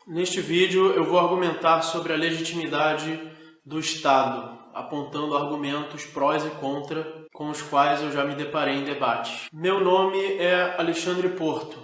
Neste vídeo eu vou argumentar sobre a legitimidade do Estado, apontando argumentos prós e contra com os quais eu já me deparei em debates. Meu nome é Alexandre Porto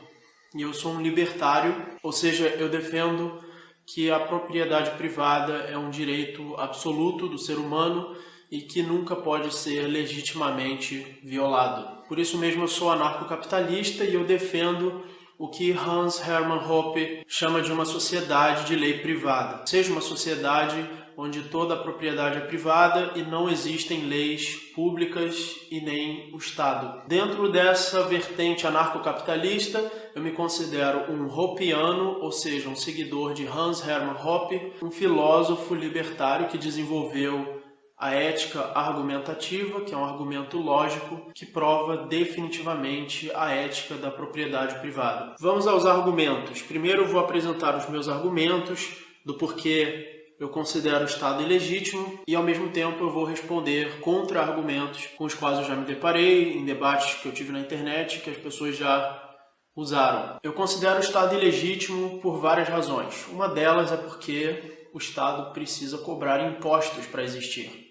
e eu sou um libertário, ou seja, eu defendo que a propriedade privada é um direito absoluto do ser humano e que nunca pode ser legitimamente violado. Por isso mesmo eu sou anarcocapitalista e eu defendo o que Hans Hermann Hoppe chama de uma sociedade de lei privada. Seja uma sociedade onde toda a propriedade é privada e não existem leis públicas e nem o Estado. Dentro dessa vertente anarcocapitalista, eu me considero um hoppiano, ou seja, um seguidor de Hans Hermann Hoppe, um filósofo libertário que desenvolveu a ética argumentativa, que é um argumento lógico que prova definitivamente a ética da propriedade privada. Vamos aos argumentos. Primeiro eu vou apresentar os meus argumentos do porquê eu considero o Estado ilegítimo e, ao mesmo tempo, eu vou responder contra-argumentos com os quais eu já me deparei em debates que eu tive na internet que as pessoas já usaram. Eu considero o Estado ilegítimo por várias razões. Uma delas é porque o Estado precisa cobrar impostos para existir.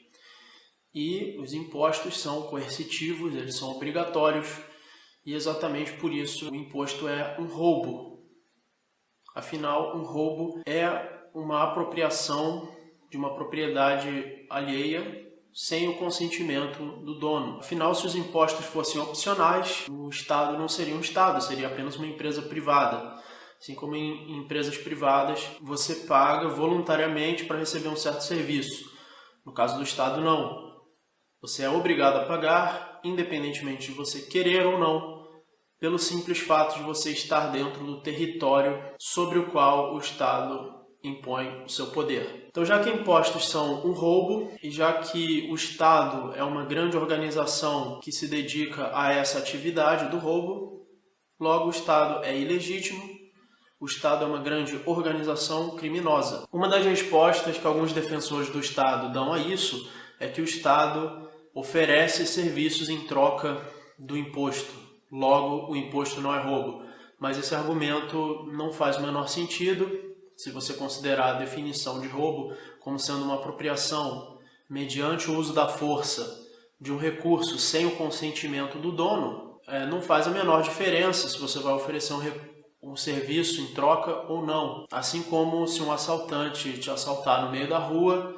E os impostos são coercitivos, eles são obrigatórios, e exatamente por isso o imposto é um roubo. Afinal, um roubo é uma apropriação de uma propriedade alheia sem o consentimento do dono. Afinal, se os impostos fossem opcionais, o Estado não seria um Estado, seria apenas uma empresa privada. Assim como em empresas privadas, você paga voluntariamente para receber um certo serviço. No caso do Estado, não. Você é obrigado a pagar, independentemente de você querer ou não, pelo simples fato de você estar dentro do território sobre o qual o Estado impõe o seu poder. Então, já que impostos são um roubo e já que o Estado é uma grande organização que se dedica a essa atividade do roubo, logo o Estado é ilegítimo, o Estado é uma grande organização criminosa. Uma das respostas que alguns defensores do Estado dão a isso é que o Estado oferece serviços em troca do imposto. Logo, o imposto não é roubo. Mas esse argumento não faz o menor sentido se você considerar a definição de roubo como sendo uma apropriação mediante o uso da força de um recurso sem o consentimento do dono. Não faz a menor diferença se você vai oferecer um serviço em troca ou não. Assim como se um assaltante te assaltar no meio da rua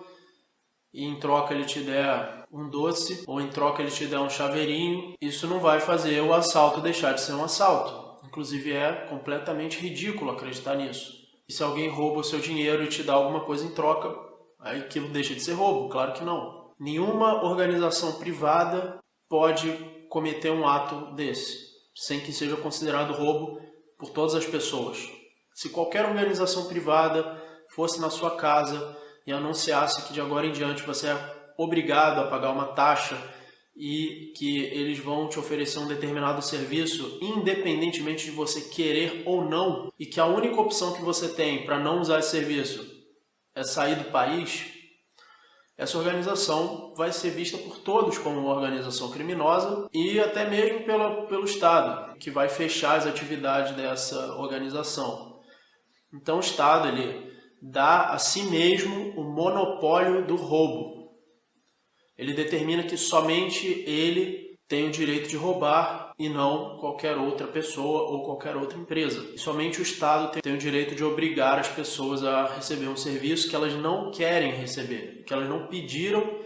e em troca ele te der um doce ou em troca ele te der um chaveirinho, isso não vai fazer o assalto deixar de ser um assalto. Inclusive é completamente ridículo acreditar nisso. E se alguém rouba o seu dinheiro e te dá alguma coisa em troca, aí aquilo deixa de ser roubo? Claro que não. Nenhuma organização privada pode cometer um ato desse, sem que seja considerado roubo por todas as pessoas. Se qualquer organização privada fosse na sua casa e anunciasse que de agora em diante você é obrigado a pagar uma taxa e que eles vão te oferecer um determinado serviço, independentemente de você querer ou não, e que a única opção que você tem para não usar esse serviço é sair do país, essa organização vai ser vista por todos como uma organização criminosa e até mesmo pelo Estado, que vai fechar as atividades dessa organização. Então o Estado ele dá a si mesmo o monopólio do roubo. Ele determina que somente ele tem o direito de roubar e não qualquer outra pessoa ou qualquer outra empresa. E somente o Estado tem o direito de obrigar as pessoas a receber um serviço que elas não querem receber, que elas não pediram,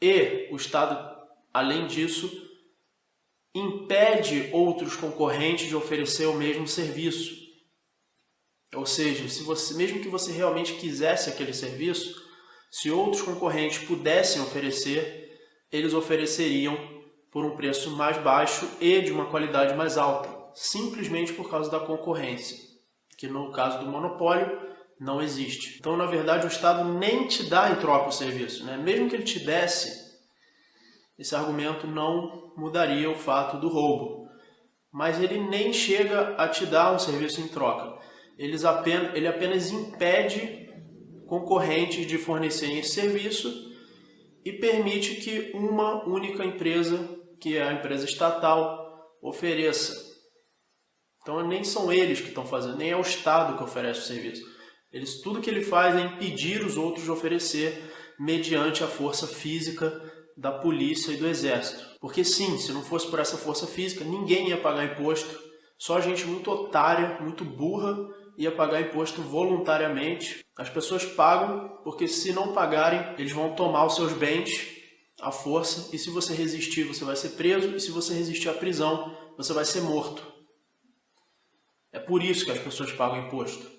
e o Estado, além disso, impede outros concorrentes de oferecer o mesmo serviço. Ou seja, mesmo que você realmente quisesse aquele serviço, se outros concorrentes pudessem oferecer, eles ofereceriam por um preço mais baixo e de uma qualidade mais alta, simplesmente por causa da concorrência, que no caso do monopólio não existe. Então, na verdade, o Estado nem te dá em troca o serviço, né? Mesmo que ele te desse, esse argumento não mudaria o fato do roubo. Mas ele nem chega a te dar um serviço em troca. Ele apenas impede concorrentes de fornecerem esse serviço e permite que uma única empresa, que é a empresa estatal, ofereça. Então nem são eles que estão fazendo, nem é o Estado que oferece o serviço. Tudo que ele faz é impedir os outros de oferecer mediante a força física da polícia e do exército. Porque sim, se não fosse por essa força física, ninguém ia pagar imposto. Só gente muito otária, muito burra, ia pagar imposto voluntariamente. As pessoas pagam porque se não pagarem, eles vão tomar os seus bens à força. E se você resistir, você vai ser preso. E se você resistir à prisão, você vai ser morto. É por isso que as pessoas pagam imposto.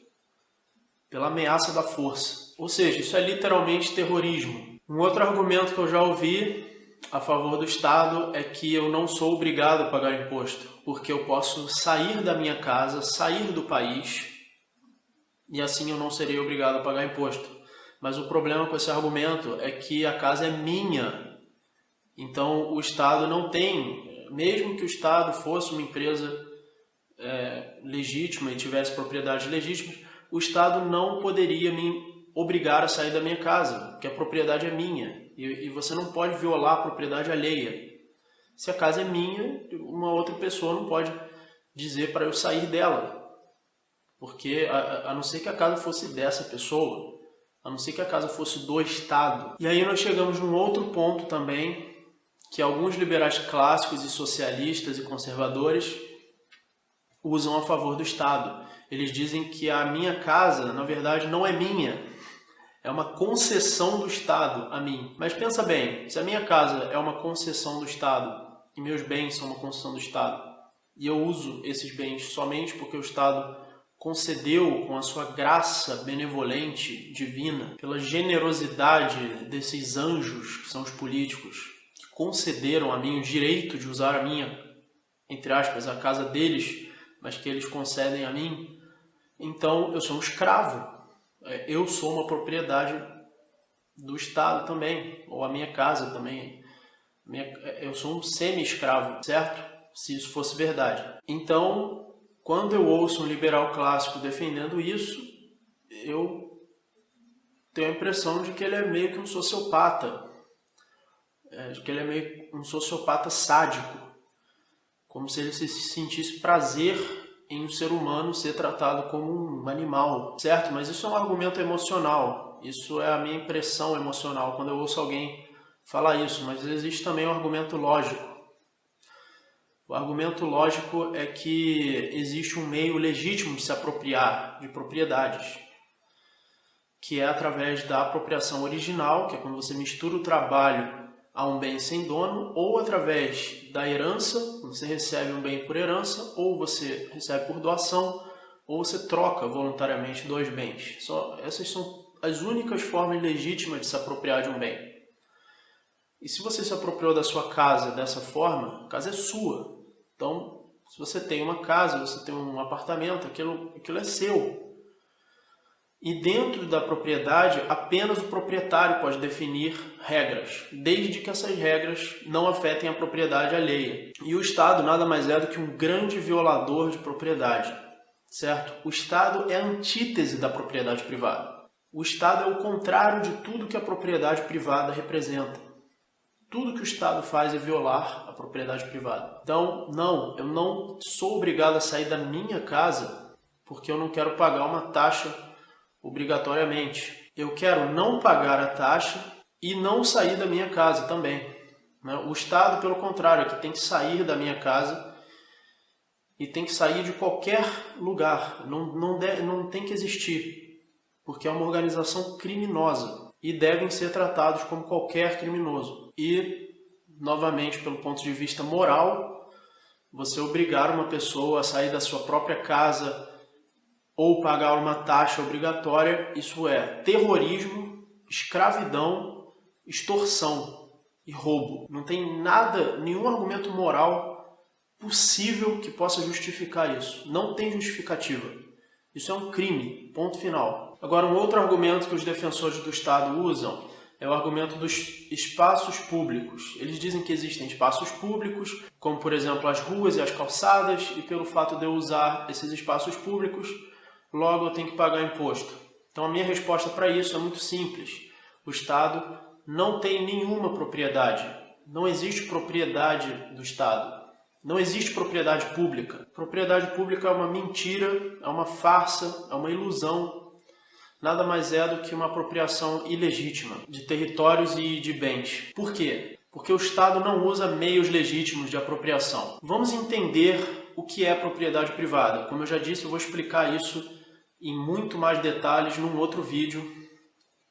Pela ameaça da força. Ou seja, isso é literalmente terrorismo. Um outro argumento que eu já ouvi a favor do Estado é que eu não sou obrigado a pagar imposto, porque eu posso sair da minha casa, sair do país, e assim eu não serei obrigado a pagar imposto. Mas o problema com esse argumento é que a casa é minha. Então o Estado não tem, mesmo que o Estado fosse uma empresa legítima e tivesse propriedades legítimas, o Estado não poderia me obrigar a sair da minha casa, porque a propriedade é minha, e você não pode violar a propriedade alheia. Se a casa é minha, uma outra pessoa não pode dizer para eu sair dela, porque a não ser que a casa fosse dessa pessoa, a não ser que a casa fosse do Estado. E aí nós chegamos num outro ponto também, que alguns liberais clássicos e socialistas e conservadores usam a favor do Estado. Eles dizem que a minha casa, na verdade, não é minha. É uma concessão do Estado a mim. Mas pensa bem, se a minha casa é uma concessão do Estado e meus bens são uma concessão do Estado, e eu uso esses bens somente porque o Estado concedeu com a sua graça benevolente, divina, pela generosidade desses anjos, que são os políticos, que concederam a mim o direito de usar a minha, entre aspas, a casa deles, mas que eles concedem a mim, então eu sou um escravo. Eu sou uma propriedade do Estado também, ou a minha casa também. Eu sou um semi-escravo, certo? Se isso fosse verdade. Então, quando eu ouço um liberal clássico defendendo isso, eu tenho a impressão de que ele é meio que um sociopata. De que ele é meio um sociopata sádico. Como se ele se sentisse prazer em um ser humano ser tratado como um animal, certo? Mas isso é um argumento emocional, isso é a minha impressão emocional quando eu ouço alguém falar isso, mas existe também um argumento lógico. O argumento lógico é que existe um meio legítimo de se apropriar de propriedades, que é através da apropriação original, que é quando você mistura o trabalho a um bem sem dono, ou através da herança, você recebe um bem por herança, ou você recebe por doação, ou você troca voluntariamente dois bens. Essas são as únicas formas legítimas de se apropriar de um bem. E se você se apropriou da sua casa dessa forma, a casa é sua. Então, se você tem uma casa, você tem um apartamento, aquilo é seu. E dentro da propriedade, apenas o proprietário pode definir regras, desde que essas regras não afetem a propriedade alheia. E o Estado nada mais é do que um grande violador de propriedade, certo? O Estado é a antítese da propriedade privada. O Estado é o contrário de tudo que a propriedade privada representa. Tudo que o Estado faz é violar a propriedade privada. Então, não, eu não sou obrigado a sair da minha casa porque eu não quero pagar uma taxa obrigatoriamente. Eu quero não pagar a taxa e não sair da minha casa também. O Estado, pelo contrário, é que tem que sair da minha casa e tem que sair de qualquer lugar. Não tem que existir, porque é uma organização criminosa e devem ser tratados como qualquer criminoso. E, novamente, pelo ponto de vista moral, você obrigar uma pessoa a sair da sua própria casa ou pagar uma taxa obrigatória, isso é terrorismo, escravidão, extorsão e roubo. Não tem nada, nenhum argumento moral possível que possa justificar isso. Não tem justificativa. Isso é um crime, ponto final. Agora, um outro argumento que os defensores do Estado usam é o argumento dos espaços públicos. Eles dizem que existem espaços públicos, como por exemplo as ruas e as calçadas, e pelo fato de eu usar esses espaços públicos, logo eu tenho que pagar imposto. Então a minha resposta para isso é muito simples. O Estado não tem nenhuma propriedade. Não existe propriedade do Estado. Não existe propriedade pública. Propriedade pública é uma mentira, é uma farsa, é uma ilusão. nada mais é do que uma apropriação ilegítima de territórios e de bens. Por quê? Porque o Estado não usa meios legítimos de apropriação. Vamos entender o que é propriedade privada. Como eu já disse, eu vou explicar isso em muito mais detalhes num outro vídeo.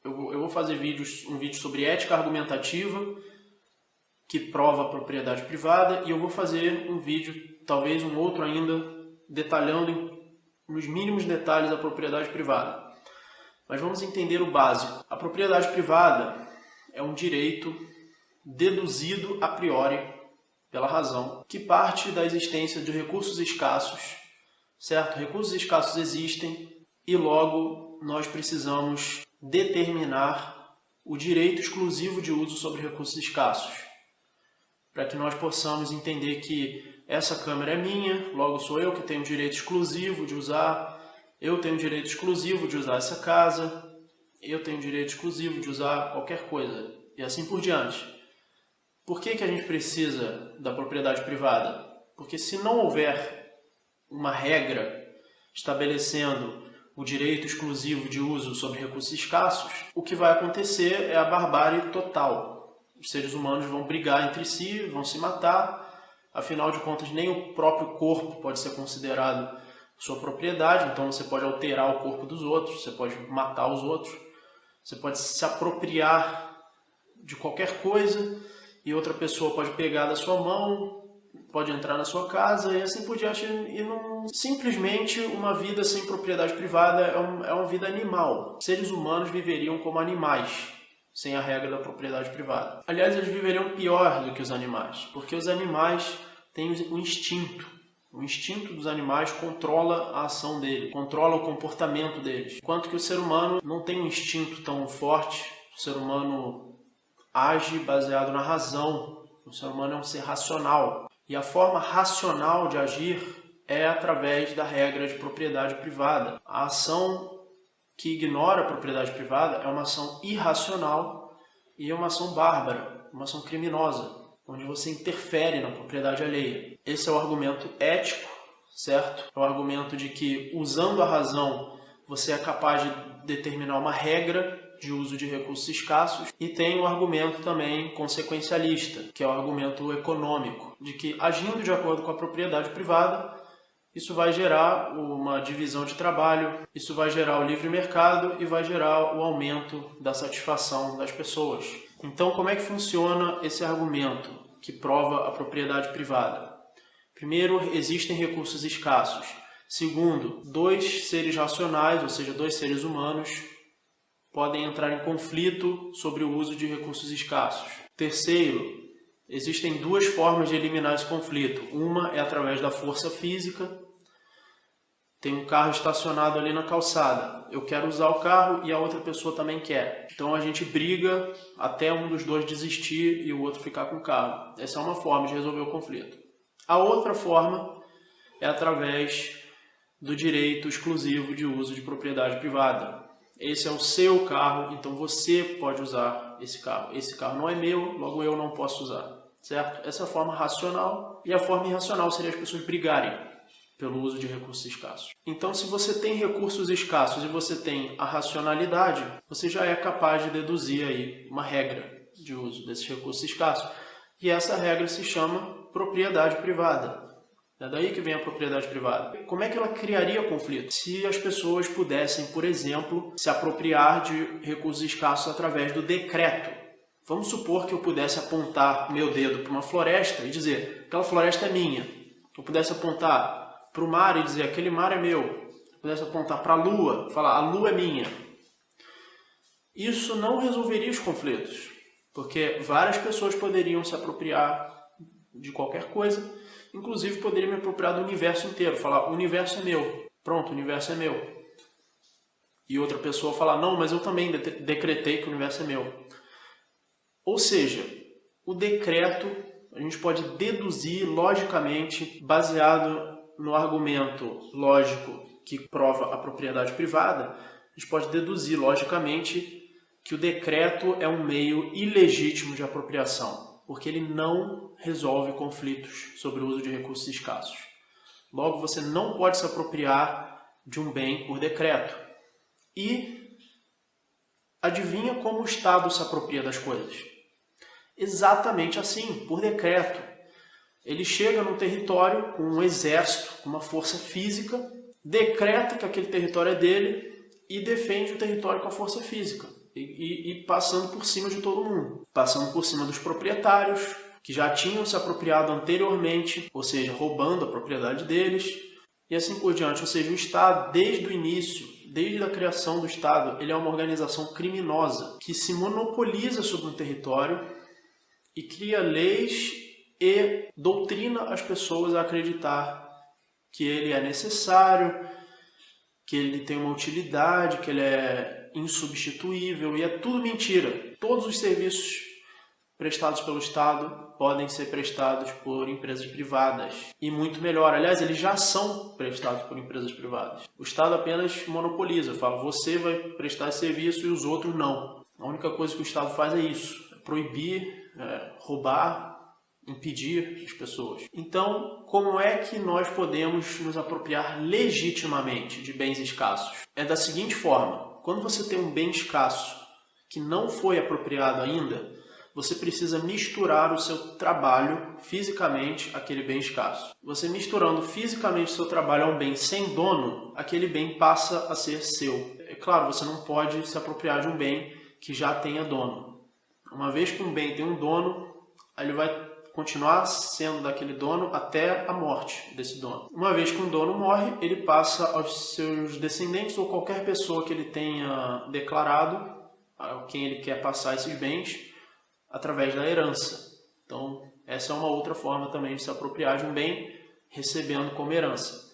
Eu vou fazer um vídeo sobre ética argumentativa, que prova a propriedade privada, e eu vou fazer um vídeo, talvez um outro ainda, detalhando nos mínimos detalhes a propriedade privada. Mas vamos entender o básico. A propriedade privada é um direito deduzido a priori pela razão, que parte da existência de recursos escassos, certo? Recursos escassos existem e logo nós precisamos determinar o direito exclusivo de uso sobre recursos escassos, para que nós possamos entender que essa câmera é minha, logo sou eu que tenho o direito exclusivo de usar, eu tenho o direito exclusivo de usar essa casa, eu tenho o direito exclusivo de usar qualquer coisa, e assim por diante. Por que a gente precisa da propriedade privada? Porque se não houver uma regra estabelecendo o direito exclusivo de uso sobre recursos escassos, o que vai acontecer é a barbárie total. Os seres humanos vão brigar entre si, vão se matar. Afinal de contas, nem o próprio corpo pode ser considerado sua propriedade, então você pode alterar o corpo dos outros, você pode matar os outros, você pode se apropriar de qualquer coisa e outra pessoa pode pegar da sua mão, pode entrar na sua casa e assim por diante. E não... Simplesmente uma vida sem propriedade privada é uma vida animal. Seres humanos viveriam como animais, sem a regra da propriedade privada. Aliás, eles viveriam pior do que os animais, porque os animais têm um instinto. O instinto dos animais controla a ação deles, controla o comportamento deles. Enquanto que o ser humano não tem um instinto tão forte, o ser humano age baseado na razão, o ser humano é um ser racional. E a forma racional de agir é através da regra de propriedade privada. A ação que ignora a propriedade privada é uma ação irracional e é uma ação bárbara, uma ação criminosa, onde você interfere na propriedade alheia. Esse é o argumento ético, certo? É o argumento de que, usando a razão, você é capaz de determinar uma regra de uso de recursos escassos. E tem o argumento também consequencialista, que é o argumento econômico, de que, agindo de acordo com a propriedade privada, isso vai gerar uma divisão de trabalho, isso vai gerar o livre mercado e vai gerar o aumento da satisfação das pessoas. Então, como é que funciona esse argumento que prova a propriedade privada? Primeiro, existem recursos escassos. Segundo, dois seres racionais, ou seja, dois seres humanos, podem entrar em conflito sobre o uso de recursos escassos. Terceiro, existem duas formas de eliminar esse conflito. Uma é através da força física. Tem um carro estacionado ali na calçada. Eu quero usar o carro e a outra pessoa também quer. Então a gente briga até um dos dois desistir e o outro ficar com o carro. Essa é uma forma de resolver o conflito. A outra forma é através do direito exclusivo de uso de propriedade privada. Esse é o seu carro, então você pode usar esse carro. Esse carro não é meu, logo eu não posso usar, certo? Essa é a forma racional, e a forma irracional seria as pessoas brigarem pelo uso de recursos escassos. Então, se você tem recursos escassos e você tem a racionalidade, você já é capaz de deduzir aí uma regra de uso desses recursos escassos. E essa regra se chama propriedade privada. É daí que vem a propriedade privada. Como é que ela criaria conflito? Se as pessoas pudessem, por exemplo, se apropriar de recursos escassos através do decreto. Vamos supor que eu pudesse apontar meu dedo para uma floresta e dizer, aquela floresta é minha. Eu pudesse apontar para o mar e dizer, aquele mar é meu. Eu pudesse apontar para a lua, falar, a lua é minha. Isso não resolveria os conflitos, porque várias pessoas poderiam se apropriar de qualquer coisa. Inclusive, poderia me apropriar do universo inteiro. Falar, o universo é meu. Pronto, o universo é meu. E outra pessoa falar, não, mas eu também decretei que o universo é meu. Ou seja, o decreto a gente pode deduzir logicamente, baseado no argumento lógico que prova a propriedade privada, a gente pode deduzir logicamente que o decreto é um meio ilegítimo de apropriação, porque ele não resolve conflitos sobre o uso de recursos escassos. Logo, você não pode se apropriar de um bem por decreto. E Adivinha como o Estado se apropria das coisas? Exatamente assim, por decreto. Ele chega num território com um exército, com uma força física, decreta que aquele território é dele e defende o território com a força física. E passando por cima de todo mundo. Passando por cima dos proprietários, que já tinham se apropriado anteriormente, ou seja, roubando a propriedade deles, e assim por diante. Ou seja, o Estado, desde o início, desde a criação do Estado, ele é uma organização criminosa que se monopoliza sobre um território e cria leis e doutrina as pessoas a acreditar que ele é necessário, que ele tem uma utilidade, que ele é insubstituível, e é tudo mentira. Todos os serviços prestados pelo Estado podem ser prestados por empresas privadas. E muito melhor. Aliás, eles já são prestados por empresas privadas. O Estado apenas monopoliza. Fala, você vai prestar esse serviço e os outros não. A única coisa que o Estado faz é isso. É proibir, roubar, impedir as pessoas. Então, como é que nós podemos nos apropriar legitimamente de bens escassos? É da seguinte forma. Quando você tem um bem escasso que não foi apropriado ainda, você precisa misturar o seu trabalho fisicamente àquele bem escasso. Você misturando fisicamente o seu trabalho a um bem sem dono, aquele bem passa a ser seu. É claro, você não pode se apropriar de um bem que já tenha dono. Uma vez que um bem tem um dono, ele vai continuar sendo daquele dono até a morte desse dono. Uma vez que um dono morre, ele passa aos seus descendentes ou qualquer pessoa que ele tenha declarado a quem ele quer passar esses bens através da herança. Então, essa é uma outra forma também de se apropriar de um bem, recebendo como herança.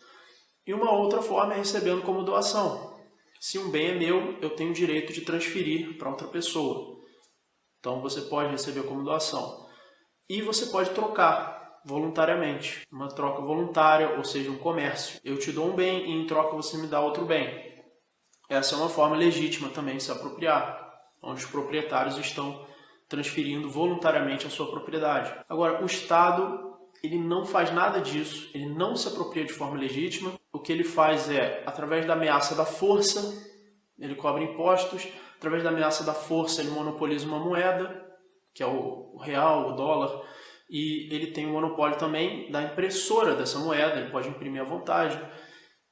E uma outra forma é recebendo como doação. Se um bem é meu, eu tenho o direito de transferir para outra pessoa. Então, você pode receber como doação. E você pode trocar voluntariamente. Uma troca voluntária, ou seja, um comércio. Eu te dou um bem e em troca você me dá outro bem. Essa é uma forma legítima também de se apropriar, onde os proprietários estão transferindo voluntariamente a sua propriedade. Agora, o Estado, ele não faz nada disso, ele não se apropria de forma legítima. O que ele faz é, através da ameaça da força, ele cobra impostos, através da ameaça da força ele monopoliza uma moeda, que é o real, o dólar, e ele tem o monopólio também da impressora dessa moeda, ele pode imprimir à vontade,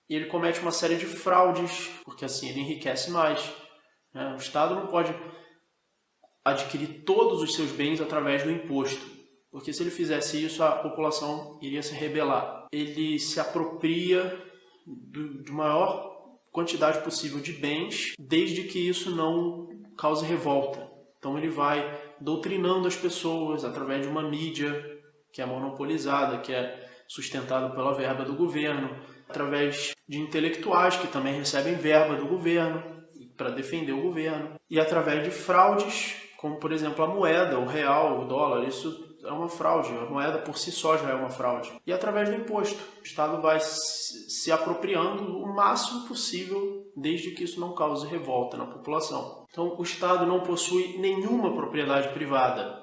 e ele comete uma série de fraudes, porque assim ele enriquece mais. O Estado não pode adquirir todos os seus bens através do imposto, porque se ele fizesse isso, a população iria se rebelar. Ele se apropria de maior quantidade possível de bens, desde que isso não cause revolta. Então ele vai doutrinando as pessoas através de uma mídia que é monopolizada, que é sustentada pela verba do governo, através de intelectuais que também recebem verba do governo para defender o governo, e através de fraudes, como por exemplo a moeda, o real, o dólar, isso é uma fraude, a moeda por si só já é uma fraude. E através do imposto, o Estado vai se apropriando o máximo possível, desde que isso não cause revolta na população. Então o Estado não possui nenhuma propriedade privada,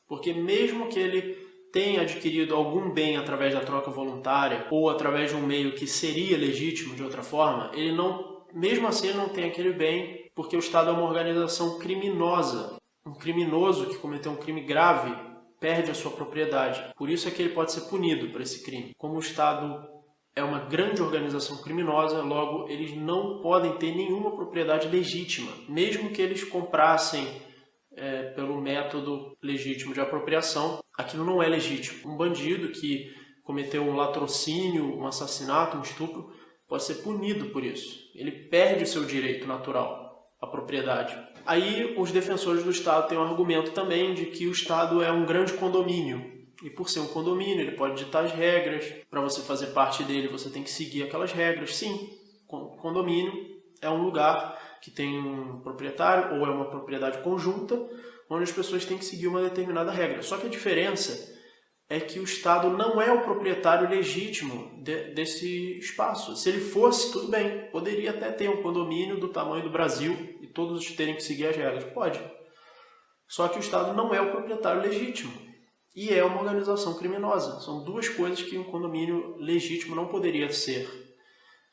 porque mesmo que ele tenha adquirido algum bem através da troca voluntária ou através de um meio que seria legítimo de outra forma, ele não, mesmo assim ele não tem aquele bem, porque o Estado é uma organização criminosa. Um criminoso que cometeu um crime grave perde a sua propriedade. Por isso é que ele pode ser punido por esse crime. Como o Estado é uma grande organização criminosa, logo eles não podem ter nenhuma propriedade legítima, mesmo que eles comprassem pelo método legítimo de apropriação, aquilo não é legítimo. Um bandido que cometeu um latrocínio, um assassinato, um estupro, pode ser punido por isso. Ele perde o seu direito natural à propriedade. Aí os defensores do Estado têm um argumento também de que o Estado é um grande condomínio. E por ser um condomínio, ele pode ditar as regras. Para você fazer parte dele, você tem que seguir aquelas regras. Sim, condomínio é um lugar que tem um proprietário ou é uma propriedade conjunta, onde as pessoas têm que seguir uma determinada regra. Só que a diferença é que o Estado não é o proprietário legítimo desse espaço. Se ele fosse, tudo bem, poderia até ter um condomínio do tamanho do Brasil e todos terem que seguir as regras. Pode. Só que o Estado não é o proprietário legítimo e é uma organização criminosa. São duas coisas que um condomínio legítimo não poderia ser.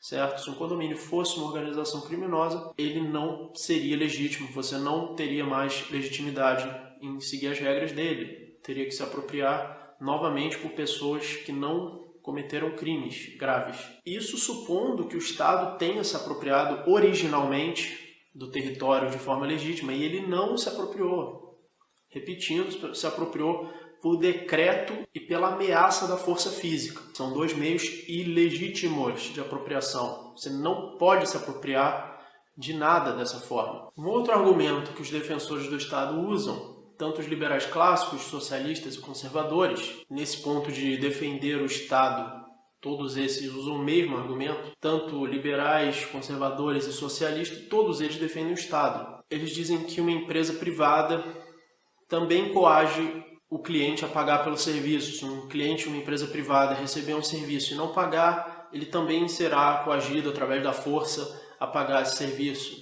certo? Se um condomínio fosse uma organização criminosa, ele não seria legítimo, você não teria mais legitimidade em seguir as regras dele. Teria que se apropriar novamente por pessoas que não cometeram crimes graves. Isso supondo que o Estado tenha se apropriado originalmente do território de forma legítima, e ele não se apropriou. Repetindo, se apropriou por decreto e pela ameaça da força física. São dois meios ilegítimos de apropriação. Você não pode se apropriar de nada dessa forma. Um outro argumento que os defensores do Estado usam, tanto os liberais clássicos, socialistas e conservadores, nesse ponto de defender o Estado, todos esses usam o mesmo argumento, tanto liberais, conservadores e socialistas, todos eles defendem o Estado. Eles dizem que uma empresa privada também coage o cliente a pagar pelo serviço. Se um cliente, uma empresa privada, receber um serviço e não pagar, ele também será coagido através da força a pagar esse serviço.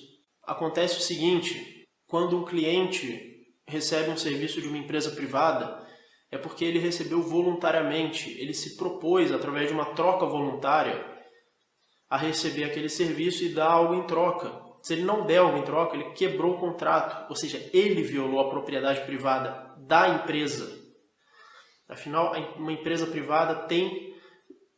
Acontece o seguinte, quando um cliente recebe um serviço de uma empresa privada, é porque ele recebeu voluntariamente, ele se propôs, através de uma troca voluntária, a receber aquele serviço e dar algo em troca. Se ele não der algo em troca, ele quebrou o contrato, ou seja, ele violou a propriedade privada da empresa. Afinal, uma empresa privada tem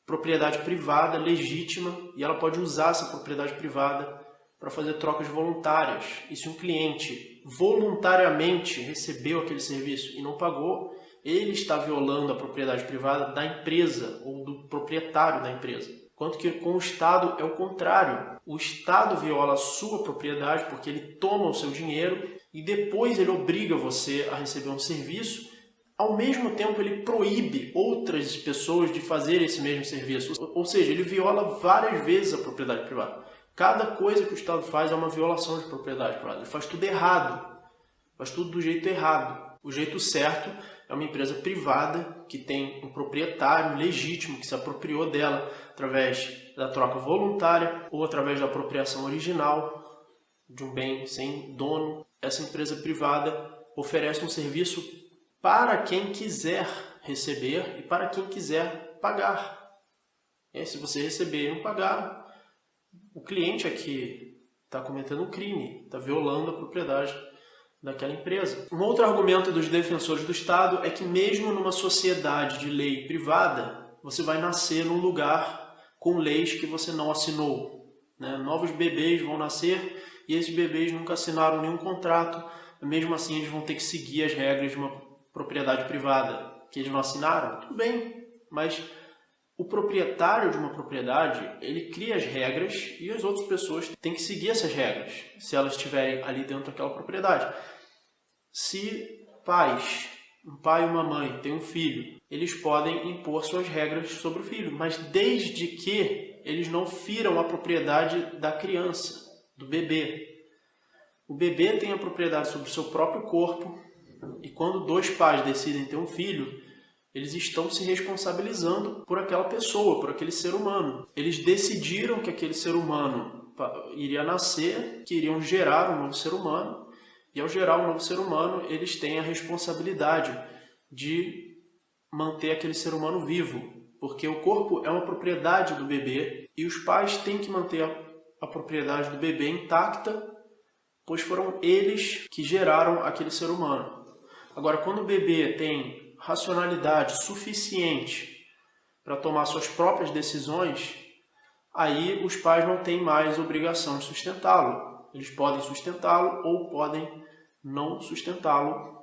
propriedade privada legítima e ela pode usar essa propriedade privada para fazer trocas voluntárias. E se um cliente voluntariamente recebeu aquele serviço e não pagou, ele está violando a propriedade privada da empresa ou do proprietário da empresa. Enquanto que com o Estado é o contrário. O Estado viola a sua propriedade porque ele toma o seu dinheiro e depois ele obriga você a receber um serviço. Ao mesmo tempo, ele proíbe outras pessoas de fazer esse mesmo serviço. Ou seja, ele viola várias vezes a propriedade privada. Cada coisa que o Estado faz é uma violação de propriedade privada. Ele faz tudo errado. Faz tudo do jeito errado. O jeito certo é uma empresa privada que tem um proprietário legítimo que se apropriou dela através da troca voluntária ou através da apropriação original de um bem sem dono. Essa empresa privada oferece um serviço para quem quiser receber e para quem quiser pagar. Se você receber e não pagar, o cliente aqui está cometendo um crime, está violando a propriedade daquela empresa. Um outro argumento dos defensores do Estado é que mesmo numa sociedade de lei privada, você vai nascer num lugar com leis que você não assinou. Novos bebês vão nascer e esses bebês nunca assinaram nenhum contrato, mesmo assim eles vão ter que seguir as regras de uma propriedade privada que eles não assinaram. Tudo bem, mas o proprietário de uma propriedade, ele cria as regras e as outras pessoas têm que seguir essas regras, se elas estiverem ali dentro daquela propriedade. Se um pai e uma mãe têm um filho, eles podem impor suas regras sobre o filho, mas desde que eles não firam a propriedade da criança, do bebê. O bebê tem a propriedade sobre o seu próprio corpo e quando dois pais decidem ter um filho, eles estão se responsabilizando por aquela pessoa, por aquele ser humano. Eles decidiram que aquele ser humano iria nascer, que iriam gerar um novo ser humano, e ao gerar um novo ser humano, eles têm a responsabilidade de manter aquele ser humano vivo, porque o corpo é uma propriedade do bebê e os pais têm que manter a propriedade do bebê intacta, pois foram eles que geraram aquele ser humano. Agora, quando o bebê tem racionalidade suficiente para tomar suas próprias decisões, aí os pais não têm mais obrigação de sustentá-lo. Eles podem sustentá-lo ou podem não sustentá-lo.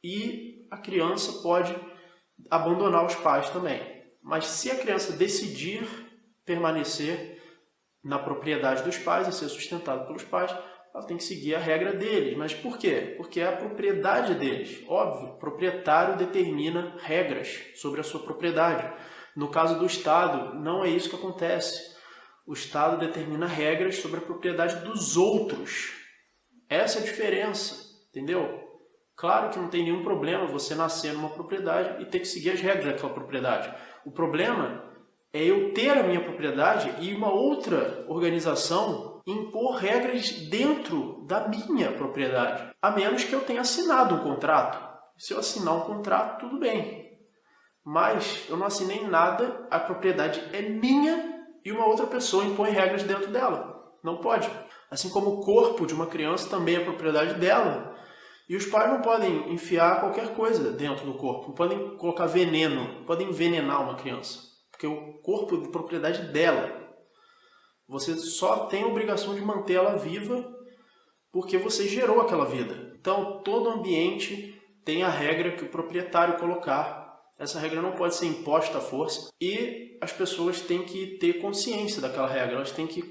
E a criança pode abandonar os pais também. Mas se a criança decidir permanecer na propriedade dos pais e ser sustentada pelos pais, ela tem que seguir a regra deles. Mas por quê? Porque é a propriedade deles. Óbvio, o proprietário determina regras sobre a sua propriedade. No caso do Estado, não é isso que acontece. O Estado determina regras sobre a propriedade dos outros. Essa é a diferença, entendeu? Claro que não tem nenhum problema você nascer numa propriedade e ter que seguir as regras daquela propriedade. O problema é eu ter a minha propriedade e uma outra organização impor regras dentro da minha propriedade, a menos que eu tenha assinado um contrato. Se eu assinar um contrato, tudo bem. Mas eu não assinei nada, a propriedade é minha e uma outra pessoa impõe regras dentro dela. Não pode. Assim como o corpo de uma criança também é propriedade dela. E os pais não podem enfiar qualquer coisa dentro do corpo. Não podem colocar veneno, não podem envenenar uma criança. Porque o corpo é propriedade dela. Você só tem a obrigação de manter ela viva porque você gerou aquela vida. Então, todo ambiente tem a regra que o proprietário colocar. Essa regra não pode ser imposta à força. E as pessoas têm que ter consciência daquela regra. Elas têm que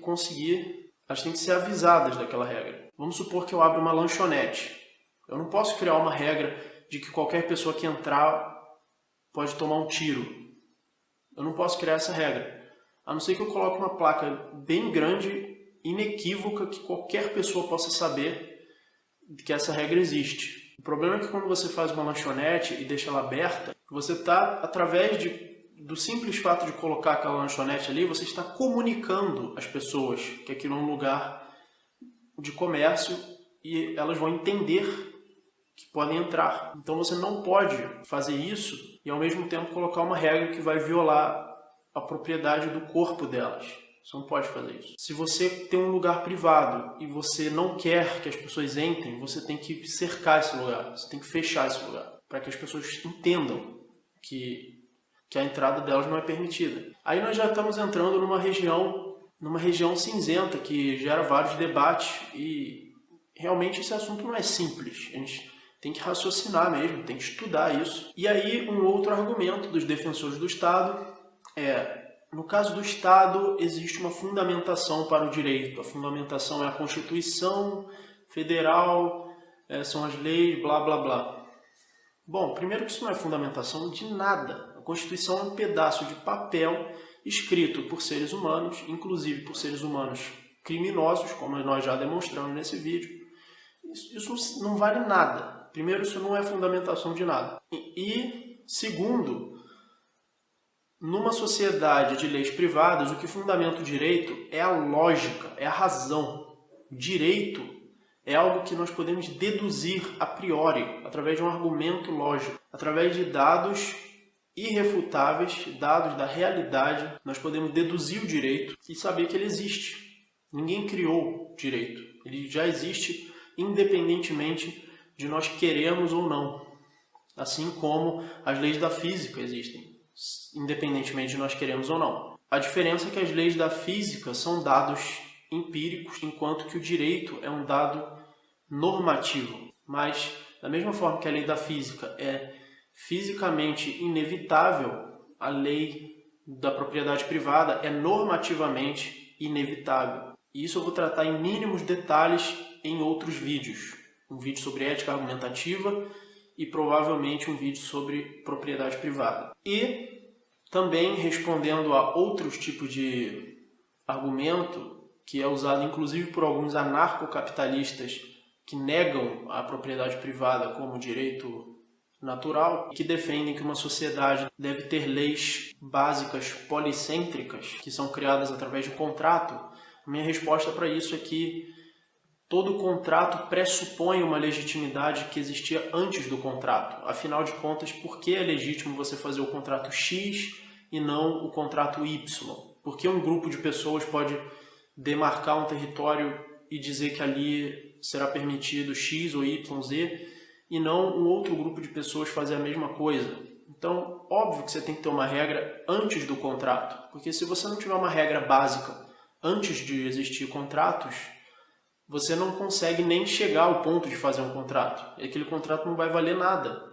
ser avisadas daquela regra. Vamos supor que eu abro uma lanchonete. Eu não posso criar uma regra de que qualquer pessoa que entrar pode tomar um tiro. Eu não posso criar essa regra. A não ser que eu coloque uma placa bem grande, inequívoca, que qualquer pessoa possa saber que essa regra existe. O problema é que quando você faz uma lanchonete e deixa ela aberta, você está, através do simples fato de colocar aquela lanchonete ali, você está comunicando às pessoas que aquilo é um lugar de comércio e elas vão entender que podem entrar. Então você não pode fazer isso e ao mesmo tempo colocar uma regra que vai violar a propriedade do corpo delas. Você não pode fazer isso. Se você tem um lugar privado e você não quer que as pessoas entrem, você tem que cercar esse lugar, você tem que fechar esse lugar, para que as pessoas entendam que a entrada delas não é permitida. Aí nós já estamos entrando numa região cinzenta que gera vários debates e realmente esse assunto não é simples. A gente tem que raciocinar mesmo, tem que estudar isso. E aí um outro argumento dos defensores do Estado no caso do Estado, existe uma fundamentação para o direito. A fundamentação é a Constituição Federal, são as leis, blá, blá, blá. Bom, primeiro que isso não é fundamentação de nada. A Constituição é um pedaço de papel escrito por seres humanos, inclusive por seres humanos criminosos, como nós já demonstramos nesse vídeo. Isso não vale nada. Primeiro, isso não é fundamentação de nada. E segundo, numa sociedade de leis privadas, o que fundamenta o direito é a lógica, é a razão. O direito é algo que nós podemos deduzir a priori, através de um argumento lógico. Através de dados irrefutáveis, dados da realidade, nós podemos deduzir o direito e saber que ele existe. Ninguém criou o direito. Ele já existe independentemente de nós queremos ou não. Assim como as leis da física existem, independentemente de nós queremos ou não. A diferença é que as leis da física são dados empíricos, enquanto que o direito é um dado normativo. Mas, da mesma forma que a lei da física é fisicamente inevitável, a lei da propriedade privada é normativamente inevitável. E isso eu vou tratar em mínimos detalhes em outros vídeos. Um vídeo sobre ética argumentativa e provavelmente um vídeo sobre propriedade privada. E também respondendo a outros tipos de argumento que é usado inclusive por alguns anarcocapitalistas que negam a propriedade privada como direito natural, que defendem que uma sociedade deve ter leis básicas policêntricas que são criadas através de contrato. A minha resposta para isso é que todo contrato pressupõe uma legitimidade que existia antes do contrato. Afinal de contas, por que é legítimo você fazer o contrato X e não o contrato Y? Por que um grupo de pessoas pode demarcar um território e dizer que ali será permitido X ou Y, Z, e não um outro grupo de pessoas fazer a mesma coisa? Então, óbvio que você tem que ter uma regra antes do contrato, porque se você não tiver uma regra básica antes de existir contratos, você não consegue nem chegar ao ponto de fazer um contrato. E aquele contrato não vai valer nada.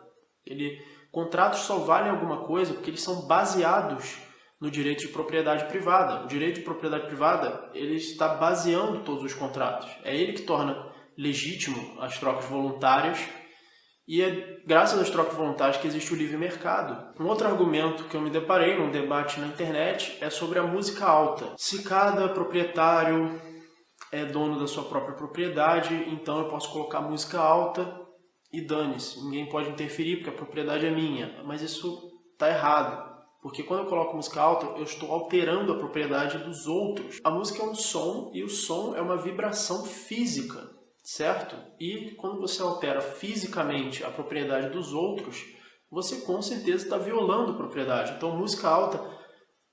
Contratos só valem alguma coisa porque eles são baseados no direito de propriedade privada. O direito de propriedade privada ele está baseando todos os contratos. É ele que torna legítimo as trocas voluntárias e é graças às trocas voluntárias que existe o livre mercado. Um outro argumento que eu me deparei num debate na internet é sobre a música alta. Se cada proprietário é dono da sua própria propriedade, então eu posso colocar música alta e dane-se. Ninguém pode interferir porque a propriedade é minha. Mas isso está errado. Porque quando eu coloco música alta, eu estou alterando a propriedade dos outros. A música é um som e o som é uma vibração física, certo? E quando você altera fisicamente a propriedade dos outros, você com certeza está violando a propriedade. Então música alta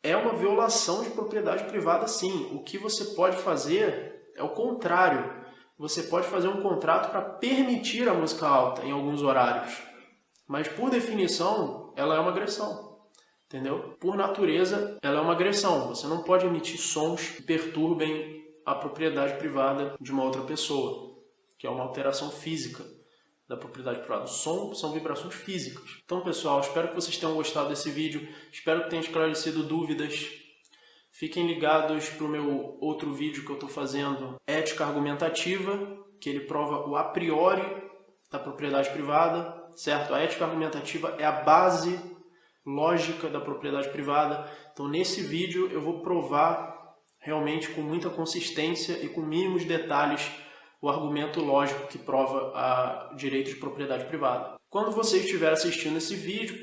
é uma violação de propriedade privada, sim. O que você pode fazer é o contrário. Você pode fazer um contrato para permitir a música alta em alguns horários. Mas, por definição, ela é uma agressão. Entendeu? Por natureza, ela é uma agressão. Você não pode emitir sons que perturbem a propriedade privada de uma outra pessoa, que é uma alteração física da propriedade privada. O som são vibrações físicas. Então, pessoal, espero que vocês tenham gostado desse vídeo. Espero que tenha esclarecido dúvidas. Fiquem ligados para o meu outro vídeo que eu estou fazendo, Ética Argumentativa, que ele prova o a priori da propriedade privada, certo? A ética argumentativa é a base lógica da propriedade privada. Então, nesse vídeo, eu vou provar realmente com muita consistência e com mínimos detalhes o argumento lógico que prova o direito de propriedade privada. Quando você estiver assistindo esse vídeo,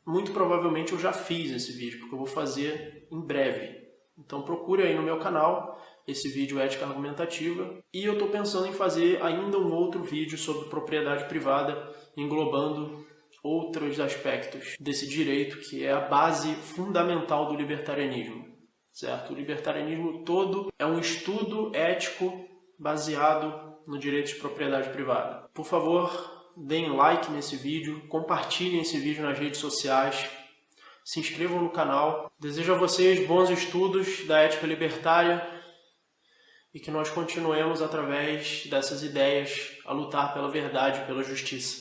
muito provavelmente eu já fiz esse vídeo, porque eu vou fazer em breve. Então procure aí no meu canal esse vídeo Ética Argumentativa. E eu estou pensando em fazer ainda um outro vídeo sobre propriedade privada, englobando outros aspectos desse direito, que é a base fundamental do libertarianismo. Certo? O libertarianismo todo é um estudo ético baseado no direito de propriedade privada. Por favor, deem like nesse vídeo, compartilhem esse vídeo nas redes sociais, se inscrevam no canal. Desejo a vocês bons estudos da ética libertária e que nós continuemos, através dessas ideias, a lutar pela verdade e pela justiça.